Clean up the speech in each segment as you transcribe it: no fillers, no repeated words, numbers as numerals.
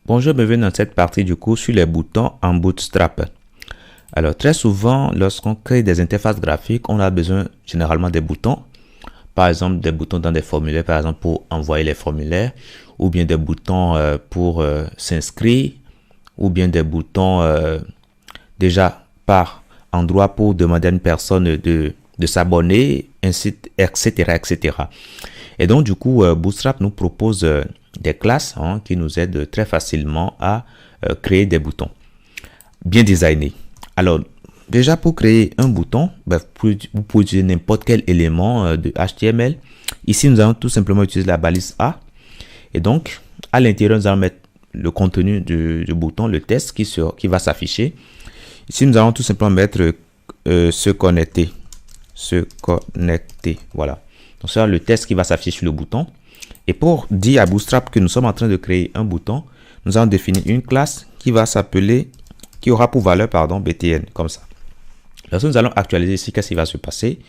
Bonjour, bienvenue dans cette partie du cours sur les boutons en Bootstrap. Alors, très souvent, lorsqu'on crée des interfaces graphiques, on a besoin généralement des boutons. Par exemple, des boutons dans des formulaires, par exemple pour envoyer les formulaires, ou bien des boutons pour s'inscrire, ou bien des boutons déjà par endroit pour demander à une personne de s'abonner, etc., etc. Et donc, du coup, Bootstrap nous propose des classes qui nous aident très facilement à créer des boutons bien designés. Alors, déjà pour créer un bouton, vous pouvez utiliser n'importe quel élément de HTML. Ici, nous allons tout simplement utiliser la balise A. Et donc, à l'intérieur, nous allons mettre le contenu du bouton, le texte qui va s'afficher. Ici, nous allons tout simplement mettre se connecter. Se connecter. Voilà. Donc, c'est le texte qui va s'afficher sur le bouton. Et pour dire à Bootstrap que nous sommes en train de créer un bouton, nous allons définir une classe qui va s'appeler, qui aura pour valeur, BTN, comme ça. Lorsque nous allons actualiser ici, qu'est-ce qui va se passer?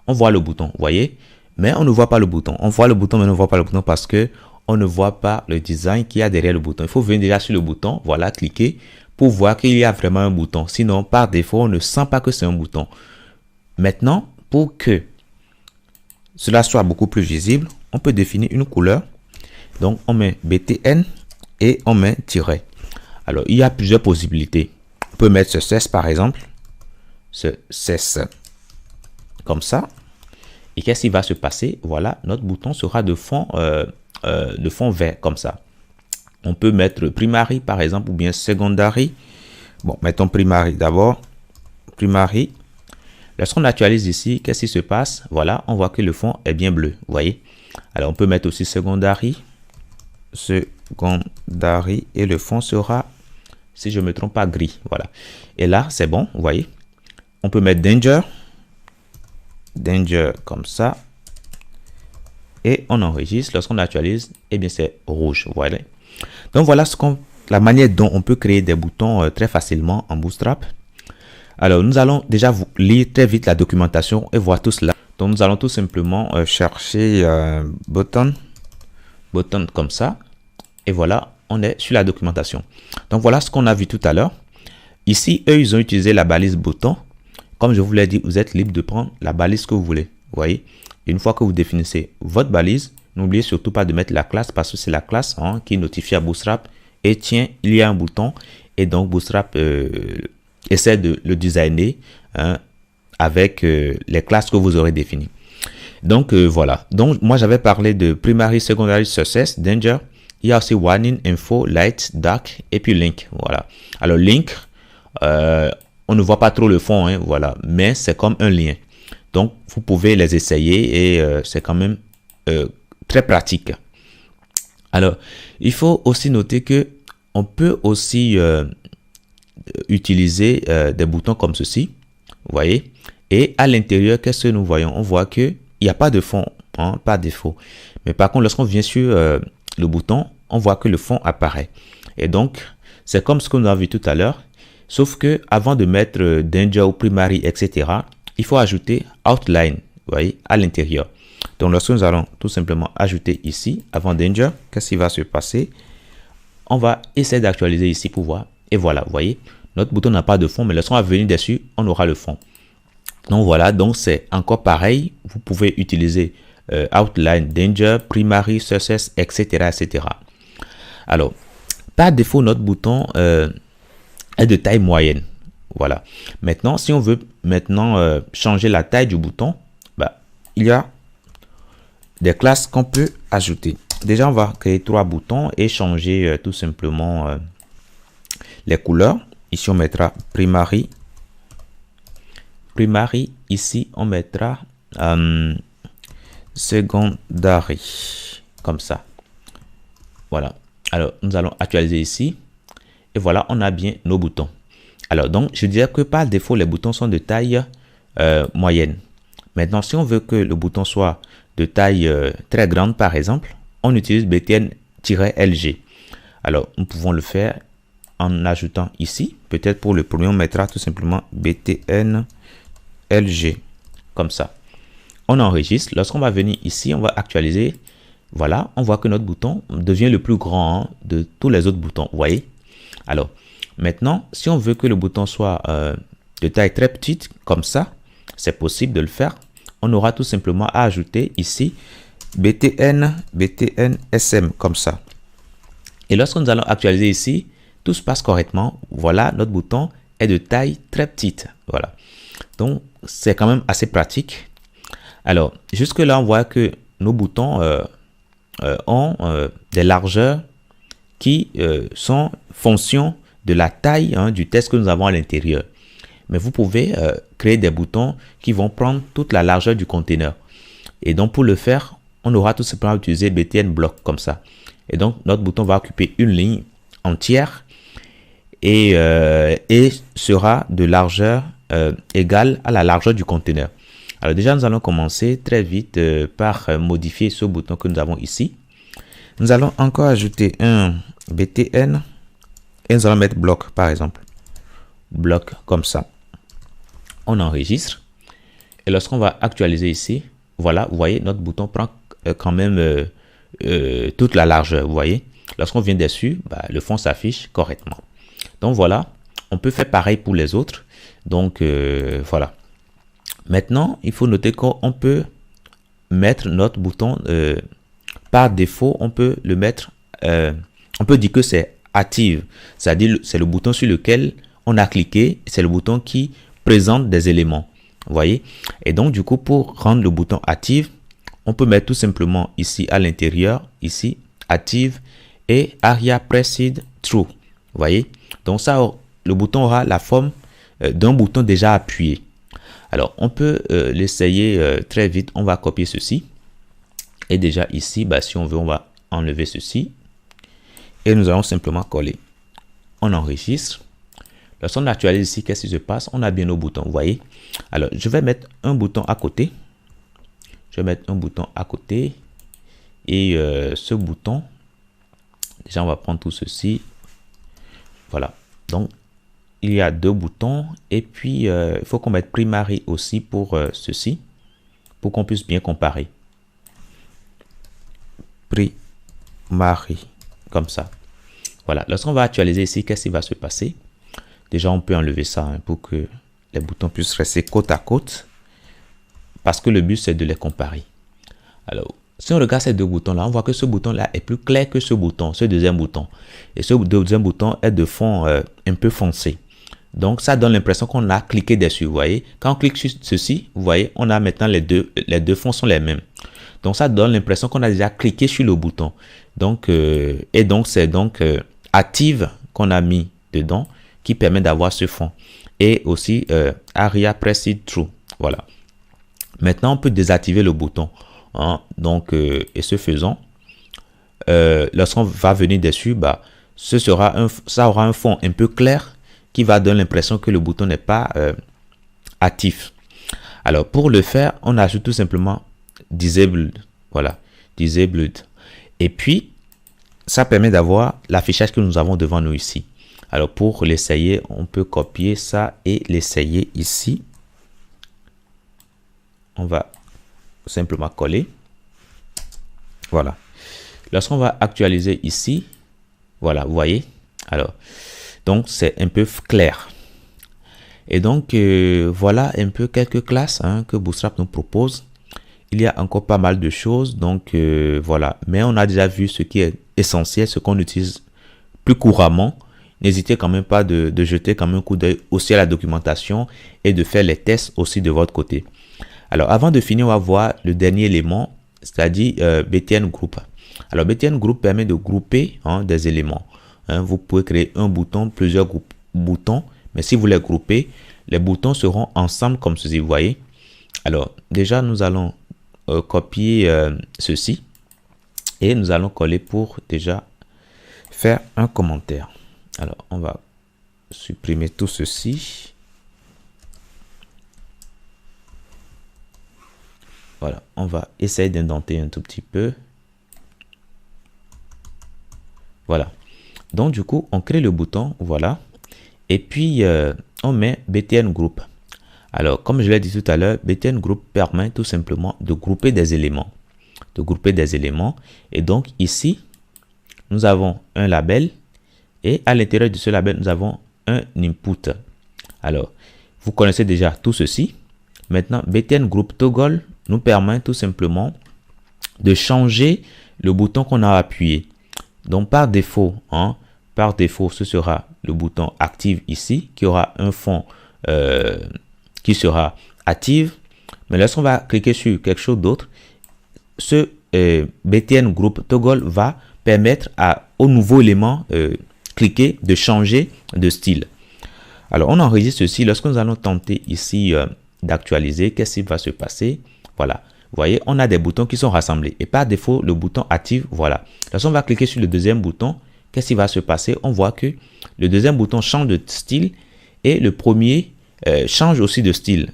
On voit le bouton, vous voyez, mais on ne voit pas le bouton. On voit le bouton, mais on ne voit pas le bouton parce que on ne voit pas le design qu'il y a derrière le bouton. Il faut venir déjà sur le bouton, voilà, cliquer pour voir qu'il y a vraiment un bouton. Sinon, par défaut, on ne sent pas que c'est un bouton. Maintenant, pour que cela soit beaucoup plus visible, on peut définir une couleur. Donc, on met BTN et on met tiret. Alors, il y a plusieurs possibilités. On peut mettre ce cesse par exemple. Ce cesse. Comme ça. Et qu'est-ce qui va se passer? Voilà, notre bouton sera de fond vert comme ça. On peut mettre primary par exemple ou bien secondary. Bon, mettons primary d'abord. Primary. Lorsqu'on actualise ici, qu'est-ce qui se passe? Voilà, on voit que le fond est bien bleu. Vous voyez? Alors, on peut mettre aussi secondary. Secondary. Et le fond sera, si je ne me trompe pas, gris. Voilà. Et là, c'est bon. Vous voyez? On peut mettre danger. Danger comme ça. Et on enregistre. Lorsqu'on actualise, eh bien, c'est rouge. Voilà. Donc, voilà la manière dont on peut créer des boutons très facilement en Bootstrap. Alors, nous allons déjà vous lire très vite la documentation et voir tout cela. Donc, nous allons tout simplement chercher button comme ça. Et voilà, on est sur la documentation. Donc, voilà ce qu'on a vu tout à l'heure. Ici, eux, ils ont utilisé la balise bouton. Comme je vous l'ai dit, vous êtes libre de prendre la balise que vous voulez. Vous voyez, une fois que vous définissez votre balise, n'oubliez surtout pas de mettre la classe parce que c'est la classe qui notifie à Bootstrap. Et tiens, il y a un bouton. Et donc, Bootstrap essaie de le designer avec les classes que vous aurez définies. Donc, voilà. Donc, moi, j'avais parlé de primary, secondary, success, danger. Il y a aussi warning, info, light, dark et puis link. Voilà. Alors, link, on ne voit pas trop le fond, voilà. Mais c'est comme un lien. Donc, vous pouvez les essayer et c'est quand même très pratique. Alors, il faut aussi noter que on peut aussi utiliser des boutons comme ceci, vous voyez, et à l'intérieur, qu'est-ce que nous voyons? On voit que il n'y a pas de fond, pas de défaut. Mais par contre, lorsqu'on vient sur le bouton, on voit que le fond apparaît. Et donc, c'est comme ce que nous avons vu tout à l'heure, sauf que avant de mettre danger ou primary, etc., il faut ajouter outline, vous voyez, à l'intérieur. Donc, lorsque nous allons tout simplement ajouter ici, avant danger, qu'est-ce qui va se passer? On va essayer d'actualiser ici pour voir. Et voilà, vous voyez, notre bouton n'a pas de fond, mais lorsqu'on va venir dessus, on aura le fond. Donc voilà, donc c'est encore pareil. Vous pouvez utiliser outline, danger, primary, success, etc., etc. Alors, par défaut, notre bouton est de taille moyenne. Voilà. Maintenant, si on veut changer la taille du bouton, il y a des classes qu'on peut ajouter. Déjà, on va créer 3 boutons et changer tout simplement les couleurs. Ici, on mettra primary. Primary, ici, on mettra secondary. Comme ça. Voilà. Alors, nous allons actualiser ici. Et voilà, on a bien nos boutons. Alors, donc, je dirais que par défaut, les boutons sont de taille moyenne. Maintenant, si on veut que le bouton soit de taille très grande, par exemple, on utilise btn-lg. Alors, nous pouvons le faire en ajoutant ici. Peut-être pour le premier, on mettra tout simplement btn-lg. Comme ça. On enregistre. Lorsqu'on va venir ici, on va actualiser. Voilà, on voit que notre bouton devient le plus grand de tous les autres boutons. Vous voyez? Alors, maintenant, si on veut que le bouton soit de taille très petite, comme ça, c'est possible de le faire. On aura tout simplement à ajouter ici BTN SM, comme ça. Et lorsque nous allons actualiser ici, tout se passe correctement. Voilà, notre bouton est de taille très petite. Voilà. Donc, c'est quand même assez pratique. Alors, jusque là, on voit que nos boutons ont des largeurs qui sont fonction de la taille du texte que nous avons à l'intérieur. Mais vous pouvez créer des boutons qui vont prendre toute la largeur du conteneur. Et donc, pour le faire, on aura tout simplement utilisé BTN bloc comme ça. Et donc, notre bouton va occuper une ligne entière et sera de largeur égale à la largeur du conteneur. Alors déjà, nous allons commencer très vite par modifier ce bouton que nous avons ici. Nous allons encore ajouter un BTN et nous allons mettre bloc par exemple. Bloc comme ça. On enregistre. Et lorsqu'on va actualiser ici, voilà, vous voyez, notre bouton prend quand même toute la largeur. Vous voyez, lorsqu'on vient dessus, le fond s'affiche correctement. Donc voilà, on peut faire pareil pour les autres. Donc voilà. Maintenant, il faut noter qu'on peut mettre notre bouton par défaut, on peut le mettre, on peut dire que c'est active, c'est-à-dire c'est le bouton sur lequel on a cliqué, c'est le bouton qui présente des éléments, vous voyez. Et donc du coup, pour rendre le bouton active, on peut mettre tout simplement ici à l'intérieur, ici, active et ARIA pressed true, vous voyez. Donc ça, le bouton aura la forme d'un bouton déjà appuyé. Alors, on peut l'essayer très vite. On va copier ceci. Et déjà ici, si on veut, on va enlever ceci. Et nous allons simplement coller. On enregistre. Lorsqu'on actualise ici, qu'est-ce qui se passe? On a bien nos boutons, vous voyez. Alors, je vais mettre un bouton à côté. Je vais mettre un bouton à côté. Et ce bouton, déjà, on va prendre tout ceci. Voilà. Donc, il y a deux boutons et puis il faut qu'on mette primary aussi pour ceci, pour qu'on puisse bien comparer. Primary, comme ça. Voilà, lorsqu'on va actualiser ici, qu'est-ce qui va se passer? Déjà, on peut enlever ça pour que les boutons puissent rester côte à côte, parce que le but, c'est de les comparer. Alors, si on regarde ces deux boutons-là, on voit que ce bouton-là est plus clair que ce bouton, ce deuxième bouton. Et ce deuxième bouton est de fond un peu foncé. Donc, ça donne l'impression qu'on a cliqué dessus, vous voyez. Quand on clique sur ceci, vous voyez, on a maintenant les deux fonds sont les mêmes. Donc, ça donne l'impression qu'on a déjà cliqué sur le bouton. Donc, et donc, c'est donc active qu'on a mis dedans qui permet d'avoir ce fond. Et aussi, ARIA pressed true. Voilà. Maintenant, on peut désactiver le bouton. Donc, et ce faisant, lorsqu'on va venir dessus, ça aura un fond un peu clair qui va donner l'impression que le bouton n'est pas actif. Alors, pour le faire, on ajoute tout simplement disabled. Voilà, disabled. Et puis, ça permet d'avoir l'affichage que nous avons devant nous ici. Alors, pour l'essayer, on peut copier ça et l'essayer ici. On va simplement coller. Voilà. Lorsqu'on va actualiser ici, voilà, vous voyez. Alors, donc, c'est un peu clair. Et donc, voilà un peu quelques classes que Bootstrap nous propose. Il y a encore pas mal de choses. Donc, voilà. Mais on a déjà vu ce qui est essentiel, ce qu'on utilise plus couramment. N'hésitez quand même pas de jeter quand même un coup d'œil aussi à la documentation et de faire les tests aussi de votre côté. Alors, avant de finir, on va voir le dernier élément, c'est-à-dire BTN Group. Alors, BTN Group permet de grouper des éléments. Vous pouvez créer un bouton, plusieurs boutons, mais si vous les groupez, les boutons seront ensemble comme ceci, vous voyez. Alors, déjà, nous allons copier ceci et nous allons coller pour déjà faire un commentaire. Alors, on va supprimer tout ceci. Voilà, on va essayer d'indenter un tout petit peu. Voilà. Donc, du coup, on crée le bouton, voilà. Et puis, on met BTN Group. Alors, comme je l'ai dit tout à l'heure, BTN Group permet tout simplement de grouper des éléments. de grouper des éléments. Et donc ici, nous avons un label et à l'intérieur de ce label, nous avons un input. Alors, vous connaissez déjà tout ceci. Maintenant, btn group toggle nous permet tout simplement de changer le bouton qu'on a appuyé. Donc, par défaut, ce sera le bouton active ici, qui aura un fond qui sera active. Mais lorsqu'on va cliquer sur quelque chose d'autre, ce btn group toggle va permettre au nouveau élément cliqué de changer de style. Alors, on enregistre ceci. Lorsque nous allons tenter ici d'actualiser, qu'est-ce qui va se passer? Voilà. Vous voyez, on a des boutons qui sont rassemblés. Et par défaut, le bouton active, voilà. Lorsqu'on va cliquer sur le deuxième bouton, qu'est-ce qui va se passer? On voit que le deuxième bouton change de style et le premier change aussi de style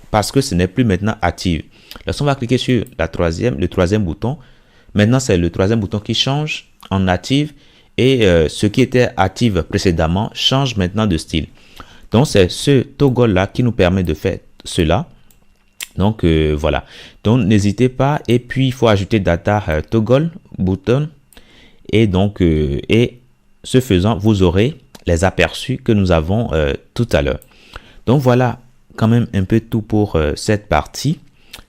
parce que ce n'est plus maintenant active. Lorsqu'on va cliquer sur le troisième bouton, maintenant c'est le troisième bouton qui change en active et ce qui était active précédemment change maintenant de style. Donc c'est ce toggle là qui nous permet de faire cela. Donc voilà. Donc n'hésitez pas. Et puis il faut ajouter data toggle button. Et donc et ce faisant, vous aurez les aperçus que nous avons tout à l'heure. Donc voilà quand même un peu tout pour cette partie.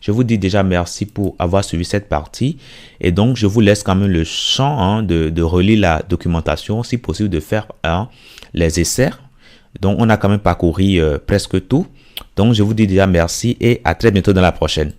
Je vous dis déjà merci pour avoir suivi cette partie. Et donc, je vous laisse quand même le champ de relire la documentation, si possible de faire les essais. Donc, on a quand même parcouru presque tout. Donc, je vous dis déjà merci et à très bientôt dans la prochaine.